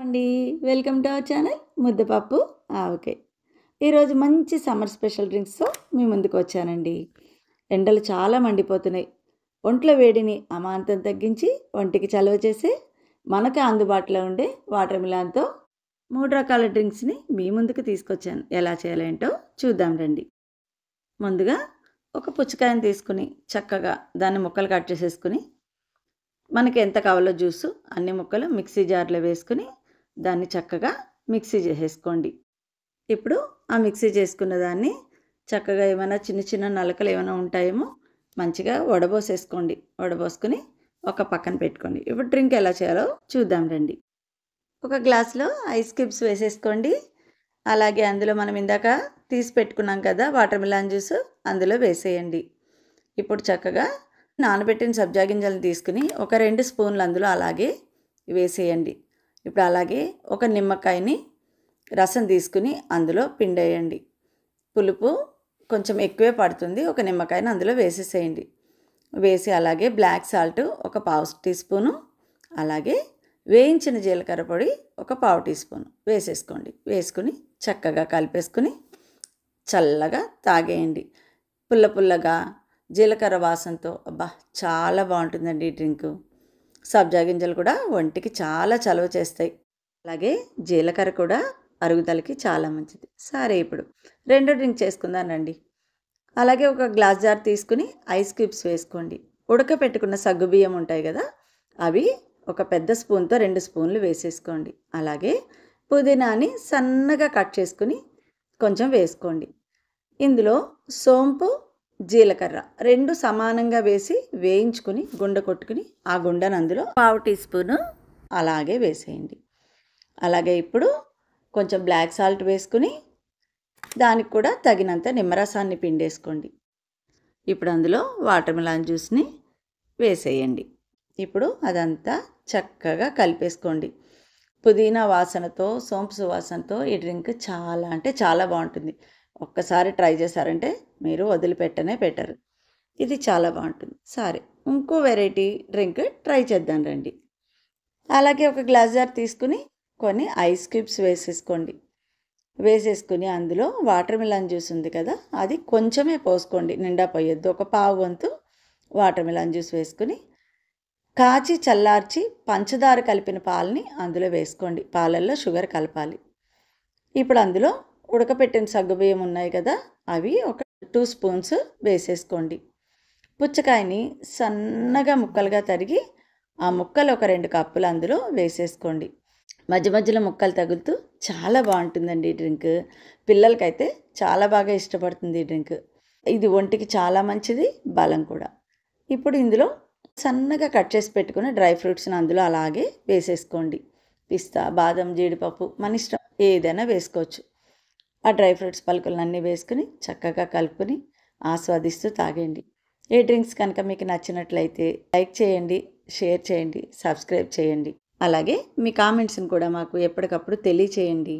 అండి. Welcome to our channel ముద్దపప్పు ఆవకాయ. ఈరోజు మంచి సమ్మర్ స్పెషల్ డ్రింక్స్తో మీ ముందుకు వచ్చానండి. ఎండలు చాలా మండిపోతున్నాయి. ఒంట్లో వేడిని అమాంతం తగ్గించి ఒంటికి చలువ చేసే మనకు అందుబాటులో ఉండే వాటర్ మిలాన్తో 3 రకాల డ్రింక్స్ని మీ ముందుకు తీసుకొచ్చాను. ఎలా చేయాలేంటో చూద్దాం రండి. ముందుగా ఒక పుచ్చకాయని తీసుకుని చక్కగా దాన్ని ముక్కలు కట్ చేసేసుకుని మనకి ఎంత కావాలో జ్యూసు అన్ని ముక్కలు మిక్సీ జార్లో వేసుకుని దాన్ని చక్కగా మిక్సీ చేసేసుకోండి. ఇప్పుడు ఆ మిక్సీ చేసుకున్న దాన్ని చక్కగా ఏమైనా చిన్న చిన్న నలకలు ఏమైనా ఉంటాయేమో మంచిగా వడబోసేసుకోండి. వడబోసుకుని ఒక పక్కన పెట్టుకోండి. ఇప్పుడు డ్రింక్ ఎలా చేయాలో చూద్దాం రండి. ఒక గ్లాస్లో ఐస్ క్యూబ్స్ వేసేసుకోండి. అలాగే అందులో మనం ఇందాక తీసి పెట్టుకున్నాం కదా వాటర్ మిలాన్ జ్యూస్, అందులో వేసేయండి. ఇప్పుడు చక్కగా నానబెట్టిన సబ్జా గింజలను తీసుకుని ఒక 2 స్పూన్లు అందులో అలాగే వేసేయండి. ఇప్పుడు అలాగే ఒక నిమ్మకాయని రసం తీసుకుని అందులో పిండేయండి. పులుపు కొంచెం ఎక్కువే పడుతుంది. ఒక నిమ్మకాయని అందులో వేసేసేయండి. వేసి అలాగే బ్లాక్ సాల్ట్ ఒక 1/2 టీ స్పూను, అలాగే వేయించిన జీలకర్ర పొడి ఒక 1/2 టీ స్పూను వేసేసుకోండి. వేసుకుని చక్కగా కలిపేసుకుని చల్లగా తాగేయండి. పుల్ల పుల్లగా జీలకర్ర వాసనతో అబ్బా చాలా బాగుంటుందండి ఈ డ్రింకు. సబ్జా గింజలు కూడా ఒంటికి చాలా చలువ చేస్తాయి. అలాగే జీలకర్ర కూడా అరుగుదలకి చాలా మంచిది. సరే, ఇప్పుడు రెండో డ్రింక్ చేసుకుందానండి. అలాగే ఒక గ్లాస్ జార్ తీసుకుని ఐస్ క్యూబ్స్ వేసుకోండి. ఉడకపెట్టుకున్న సగ్గుబియ్యం ఉంటాయి కదా, అవి ఒక పెద్ద స్పూన్తో 2 స్పూన్లు వేసేసుకోండి. అలాగే పుదీనాని సన్నగా కట్ చేసుకుని కొంచెం వేసుకోండి. ఇందులో సోంపు, జీలకర్ర 2 సమానంగా వేసి వేయించుకుని గుండ కొట్టుకుని ఆ గుండను అందులో 1/2 టీ స్పూను అలాగే వేసేయండి. అలాగే ఇప్పుడు కొంచెం బ్లాక్ సాల్ట్ వేసుకుని దానికి కూడా తగినంత నిమ్మరసాన్ని పిండేసుకోండి. ఇప్పుడు అందులో వాటర్ మిలాన్ జ్యూస్ని వేసేయండి. ఇప్పుడు అదంతా చక్కగా కలిపేసుకోండి. పుదీనా వాసనతో, సోంపు సువాసనతో ఈ డ్రింక్ చాలా అంటే చాలా బాగుంటుంది. ఒక్కసారి ట్రై చేశారంటే మీరు వదిలిపెట్టనే పెట్టరు. ఇది చాలా బాగుంటుంది. సరే, ఇంకో వెరైటీ డ్రింక్ ట్రై చేద్దాం రండి. అలాగే ఒక గ్లాస్ జార్ తీసుకుని కొన్ని ఐస్ క్యూబ్స్ వేసేసుకోండి. వేసేసుకుని అందులో వాటర్ మిలాన్ జ్యూస్ ఉంది కదా, అది కొంచెమే పోసుకోండి, నిండా పోయొద్దు. ఒక 1/2 వంతు వాటర్ మిలాన్ జ్యూస్ వేసుకుని కాచి చల్లార్చి పంచదార కలిపిన పాలని అందులో వేసుకోండి. పాలల్లో షుగర్ కలపాలి. ఇప్పుడు అందులో ఉడకపెట్టిన సగ్గుబియ్యం ఉన్నాయి కదా, అవి ఒక 2 స్పూన్స్ వేసేసుకోండి. పుచ్చకాయని సన్నగా ముక్కలుగా తరిగి ఆ ముక్కలు ఒక 2 కప్పులు అందులో వేసేసుకోండి. మధ్య మధ్యలో ముక్కలు తగులుతూ చాలా బాగుంటుందండి ఈ డ్రింక్. పిల్లలకైతే చాలా బాగా ఇష్టపడుతుంది ఈ డ్రింక్. ఇది ఒంటికి చాలా మంచిది, బలం కూడా. ఇప్పుడు ఇందులో సన్నగా కట్ చేసి పెట్టుకున్న డ్రై ఫ్రూట్స్ని అందులో అలాగే వేసేసుకోండి. పిస్తా, బాదం, జీడిపప్పు మన ఇష్టం, ఏదైనా వేసుకోవచ్చు. ఆ డ్రై ఫ్రూట్స్ పలుకులన్నీ వేసుకుని చక్కగా కలుపుకొని ఆస్వాదిస్తూ తాగండి. ఏ డ్రింక్స్ కనుక మీకు నచ్చినట్లయితే లైక్ చేయండి, షేర్ చేయండి, సబ్స్క్రైబ్ చేయండి. అలాగే మీ కామెంట్స్ని కూడా మాకు ఎప్పటికప్పుడు తెలియచేయండి.